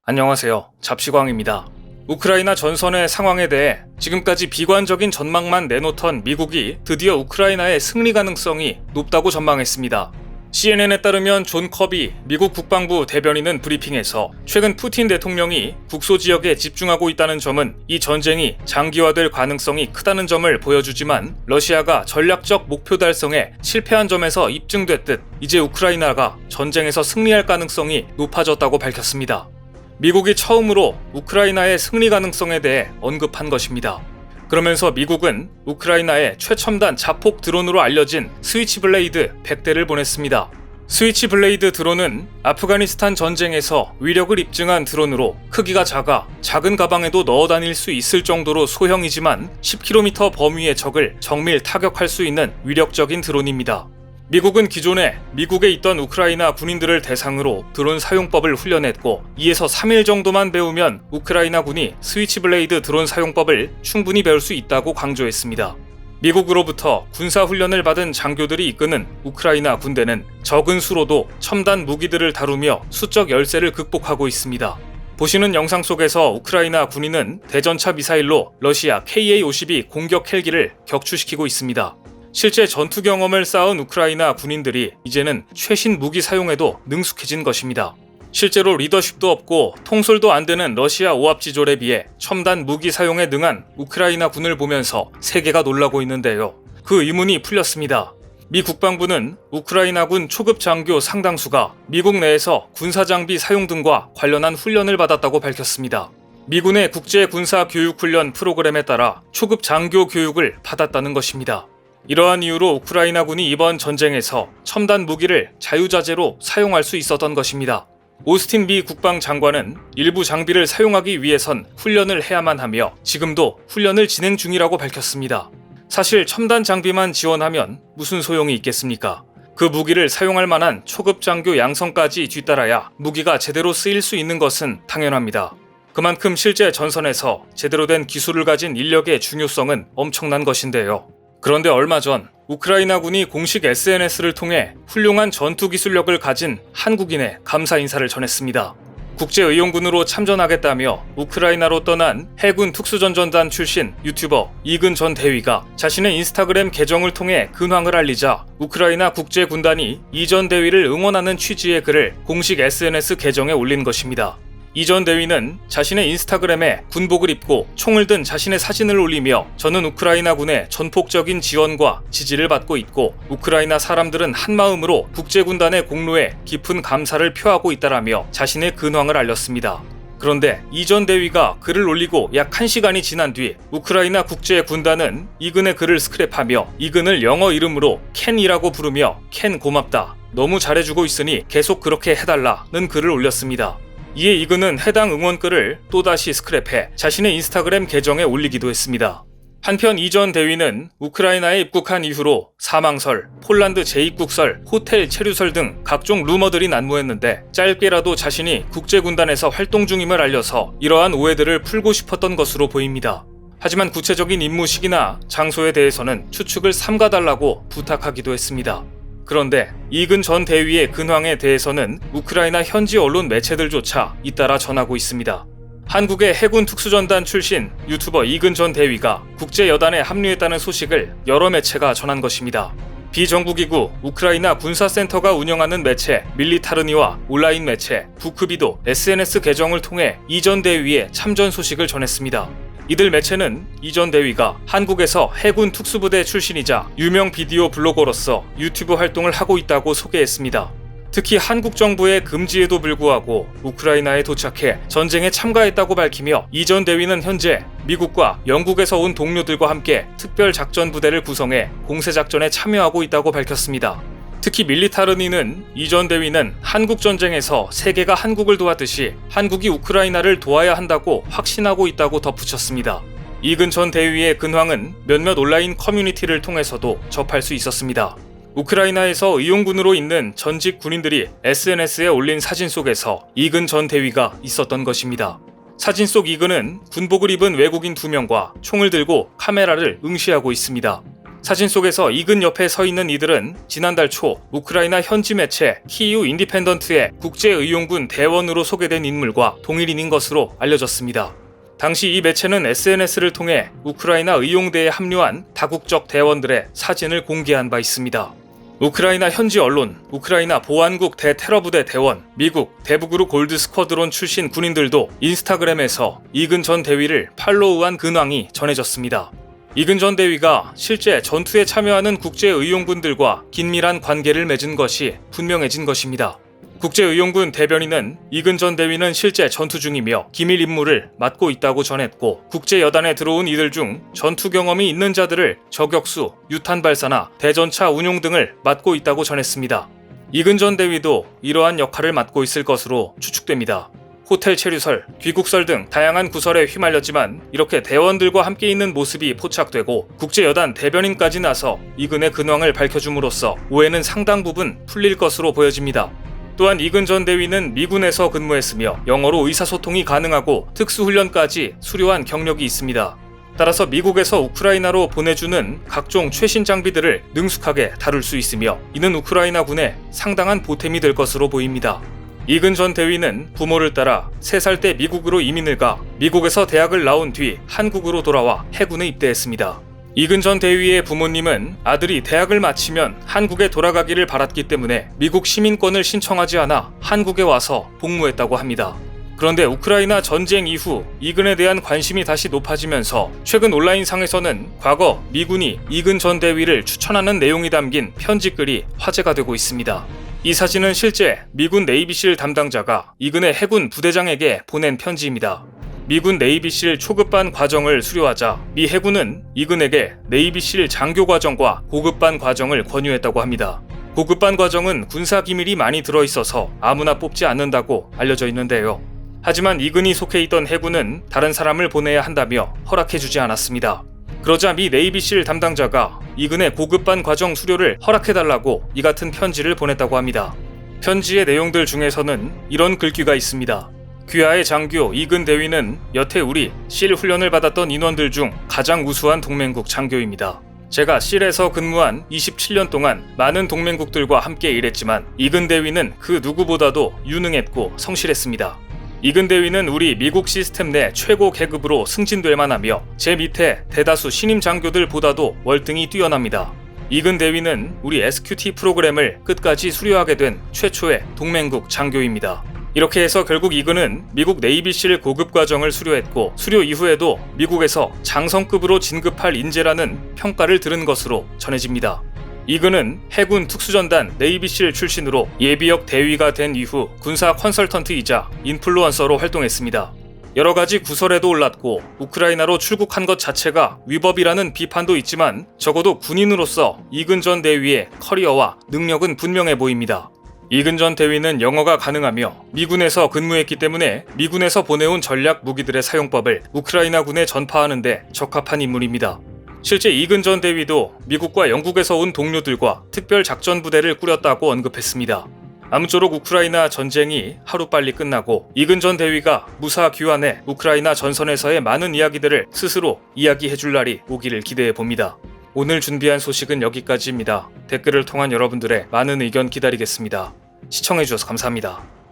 안녕하세요. 잡시광입니다. 우크라이나 전선의 상황에 대해 지금까지 비관적인 전망만 내놓던 미국이 드디어 우크라이나의 승리 가능성이 높다고 전망했습니다. CNN에 따르면 존 커비 미국 국방부 대변인은 브리핑에서 최근 푸틴 대통령이 국소 지역에 집중하고 있다는 점은 이 전쟁이 장기화될 가능성이 크다는 점을 보여주지만 러시아가 전략적 목표 달성에 실패한 점에서 입증됐듯 이제 우크라이나가 전쟁에서 승리할 가능성이 높아졌다고 밝혔습니다. 미국이 처음으로 우크라이나의 승리 가능성에 대해 언급한 것입니다. 그러면서 미국은 우크라이나에 최첨단 자폭 드론으로 알려진 스위치블레이드 100대를 보냈습니다. 스위치블레이드 드론은 아프가니스탄 전쟁에서 위력을 입증한 드론으로 크기가 작아 작은 가방에도 넣어 다닐 수 있을 정도로 소형이지만 10km 범위의 적을 정밀 타격할 수 있는 위력적인 드론입니다. 미국은 기존에 미국에 있던 우크라이나 군인들을 대상으로 드론 사용법을 훈련했고 2에서 3일 정도만 배우면 우크라이나 군이 스위치블레이드 드론 사용법을 충분히 배울 수 있다고 강조했습니다. 미국으로부터 군사훈련을 받은 장교들이 이끄는 우크라이나 군대는 적은 수로도 첨단 무기들을 다루며 수적 열세를 극복하고 있습니다. 보시는 영상 속에서 우크라이나 군인은 대전차 미사일로 러시아 KA-52 공격 헬기를 격추시키고 있습니다. 실제 전투 경험을 쌓은 우크라이나 군인들이 이제는 최신 무기 사용에도 능숙해진 것입니다. 실제로 리더십도 없고 통솔도 안 되는 러시아 오합지졸에 비해 첨단 무기 사용에 능한 우크라이나 군을 보면서 세계가 놀라고 있는데요. 그 의문이 풀렸습니다. 미 국방부는 우크라이나군 초급 장교 상당수가 미국 내에서 군사장비 사용 등과 관련한 훈련을 받았다고 밝혔습니다. 미군의 국제군사교육훈련 프로그램에 따라 초급 장교 교육을 받았다는 것입니다. 이러한 이유로 우크라이나군이 이번 전쟁에서 첨단 무기를 자유자재로 사용할 수 있었던 것입니다. 오스틴 미 국방장관은 일부 장비를 사용하기 위해선 훈련을 해야만 하며 지금도 훈련을 진행 중이라고 밝혔습니다. 사실 첨단 장비만 지원하면 무슨 소용이 있겠습니까? 그 무기를 사용할 만한 초급 장교 양성까지 뒤따라야 무기가 제대로 쓰일 수 있는 것은 당연합니다. 그만큼 실제 전선에서 제대로 된 기술을 가진 인력의 중요성은 엄청난 것인데요. 그런데 얼마 전 우크라이나군이 공식 SNS를 통해 훌륭한 전투 기술력을 가진 한국인의 감사 인사를 전했습니다. 국제의용군으로 참전하겠다며 우크라이나로 떠난 해군 특수전전단 출신 유튜버 이근 전 대위가 자신의 인스타그램 계정을 통해 근황을 알리자 우크라이나 국제군단이 이 전 대위를 응원하는 취지의 글을 공식 SNS 계정에 올린 것입니다. 이 전 대위는 자신의 인스타그램에 군복을 입고 총을 든 자신의 사진을 올리며 저는 우크라이나군의 전폭적인 지원과 지지를 받고 있고 우크라이나 사람들은 한마음으로 국제군단의 공로에 깊은 감사를 표하고 있다라며 자신의 근황을 알렸습니다. 그런데 이 전 대위가 글을 올리고 약 1시간이 지난 뒤 우크라이나 국제군단은 이근의 글을 스크랩하며 이근을 영어 이름으로 켄이라고 부르며 켄 고맙다. 너무 잘해주고 있으니 계속 그렇게 해달라는 글을 올렸습니다. 이에 이근은 해당 응원글을 또다시 스크랩해 자신의 인스타그램 계정에 올리기도 했습니다. 한편 이 전 대위는 우크라이나에 입국한 이후로 사망설, 폴란드 재입국설, 호텔 체류설 등 각종 루머들이 난무했는데 짧게라도 자신이 국제군단에서 활동 중임을 알려서 이러한 오해들을 풀고 싶었던 것으로 보입니다. 하지만 구체적인 임무 시기나 장소에 대해서는 추측을 삼가달라고 부탁하기도 했습니다. 그런데 이근 전 대위의 근황에 대해서는 우크라이나 현지 언론 매체들조차 잇따라 전하고 있습니다. 한국의 해군 특수전단 출신 유튜버 이근 전 대위가 국제여단에 합류했다는 소식을 여러 매체가 전한 것입니다. 비정부기구 우크라이나 군사센터가 운영하는 매체 밀리타르니와 온라인 매체 부크비도 SNS 계정을 통해 이 전 대위의 참전 소식을 전했습니다. 이들 매체는 이 전 대위가 한국에서 해군 특수부대 출신이자 유명 비디오 블로거로서 유튜브 활동을 하고 있다고 소개했습니다. 특히 한국 정부의 금지에도 불구하고 우크라이나에 도착해 전쟁에 참가했다고 밝히며 이 전 대위는 현재 미국과 영국에서 온 동료들과 함께 특별작전부대를 구성해 공세작전에 참여하고 있다고 밝혔습니다. 특히 밀리타르니는 이 전 대위는 한국전쟁에서 세계가 한국을 도왔듯이 한국이 우크라이나를 도와야 한다고 확신하고 있다고 덧붙였습니다. 이근 전 대위의 근황은 몇몇 온라인 커뮤니티를 통해서도 접할 수 있었습니다. 우크라이나에서 의용군으로 있는 전직 군인들이 SNS에 올린 사진 속에서 이근 전 대위가 있었던 것입니다. 사진 속 이근은 군복을 입은 외국인 2명과 총을 들고 카메라를 응시하고 있습니다. 사진 속에서 이근 옆에 서 있는 이들은 지난달 초 우크라이나 현지 매체 키이우 인디펜던트의 국제의용군 대원으로 소개된 인물과 동일인인 것으로 알려졌습니다. 당시 이 매체는 SNS를 통해 우크라이나 의용대에 합류한 다국적 대원들의 사진을 공개한 바 있습니다. 우크라이나 현지 언론, 우크라이나 보안국 대테러부대 대원, 미국 대북으로 골드 스쿼드론 출신 군인들도 인스타그램에서 이근 전 대위를 팔로우한 근황이 전해졌습니다. 이근 전 대위가 실제 전투에 참여하는 국제의용군들과 긴밀한 관계를 맺은 것이 분명해진 것입니다. 국제의용군 대변인은 이근 전 대위는 실제 전투 중이며 기밀 임무를 맡고 있다고 전했고, 국제여단에 들어온 이들 중 전투 경험이 있는 자들을 저격수, 유탄 발사나 대전차 운용 등을 맡고 있다고 전했습니다. 이근 전 대위도 이러한 역할을 맡고 있을 것으로 추측됩니다. 호텔 체류설, 귀국설 등 다양한 구설에 휘말렸지만 이렇게 대원들과 함께 있는 모습이 포착되고 국제여단 대변인까지 나서 이근의 근황을 밝혀줌으로써 오해는 상당 부분 풀릴 것으로 보여집니다. 또한 이근 전 대위는 미군에서 근무했으며 영어로 의사소통이 가능하고 특수훈련까지 수료한 경력이 있습니다. 따라서 미국에서 우크라이나로 보내주는 각종 최신 장비들을 능숙하게 다룰 수 있으며 이는 우크라이나군에 상당한 보탬이 될 것으로 보입니다. 이근 전 대위는 부모를 따라 3살 때 미국으로 이민을 가 미국에서 대학을 나온 뒤 한국으로 돌아와 해군에 입대했습니다. 이근 전 대위의 부모님은 아들이 대학을 마치면 한국에 돌아가기를 바랐기 때문에 미국 시민권을 신청하지 않아 한국에 와서 복무했다고 합니다. 그런데 우크라이나 전쟁 이후 이근에 대한 관심이 다시 높아지면서 최근 온라인상에서는 과거 미군이 이근 전 대위를 추천하는 내용이 담긴 편지글이 화제가 되고 있습니다. 이 사진은 실제 미군 네이비실 담당자가 이근의 해군 부대장에게 보낸 편지입니다. 미군 네이비실 초급반 과정을 수료하자 미 해군은 이근에게 네이비실 장교 과정과 고급반 과정을 권유했다고 합니다. 고급반 과정은 군사 기밀이 많이 들어있어서 아무나 뽑지 않는다고 알려져 있는데요. 하지만 이근이 속해 있던 해군은 다른 사람을 보내야 한다며 허락해주지 않았습니다. 그러자 미 네이비실 담당자가 이근의 고급반 과정 수료를 허락해달라고 이 같은 편지를 보냈다고 합니다. 편지의 내용들 중에서는 이런 글귀가 있습니다. 귀하의 장교 이근 대위는 여태 우리 실 훈련을 받았던 인원들 중 가장 우수한 동맹국 장교입니다. 제가 실에서 근무한 27년 동안 많은 동맹국들과 함께 일했지만 이근 대위는 그 누구보다도 유능했고 성실했습니다. 이근 대위는 우리 미국 시스템 내 최고 계급으로 승진될 만하며 제 밑에 대다수 신임 장교들보다도 월등히 뛰어납니다. 이근 대위는 우리 SQT 프로그램을 끝까지 수료하게 된 최초의 동맹국 장교입니다. 이렇게 해서 결국 이근은 미국 네이비실 고급 과정을 수료했고 수료 이후에도 미국에서 장성급으로 진급할 인재라는 평가를 들은 것으로 전해집니다. 이근은 해군 특수전단 네이비실 출신으로 예비역 대위가 된 이후 군사 컨설턴트이자 인플루언서로 활동했습니다. 여러가지 구설에도 올랐고 우크라이나로 출국한 것 자체가 위법이라는 비판도 있지만 적어도 군인으로서 이근 전 대위의 커리어와 능력은 분명해 보입니다. 이근 전 대위는 영어가 가능하며 미군에서 근무했기 때문에 미군에서 보내온 전략 무기들의 사용법을 우크라이나군에 전파하는 데 적합한 인물입니다. 실제 이근 전 대위도 미국과 영국에서 온 동료들과 특별 작전 부대를 꾸렸다고 언급했습니다. 아무쪼록 우크라이나 전쟁이 하루빨리 끝나고 이근 전 대위가 무사 귀환해 우크라이나 전선에서의 많은 이야기들을 스스로 이야기해줄 날이 오기를 기대해봅니다. 오늘 준비한 소식은 여기까지입니다. 댓글을 통한 여러분들의 많은 의견 기다리겠습니다. 시청해주셔서 감사합니다.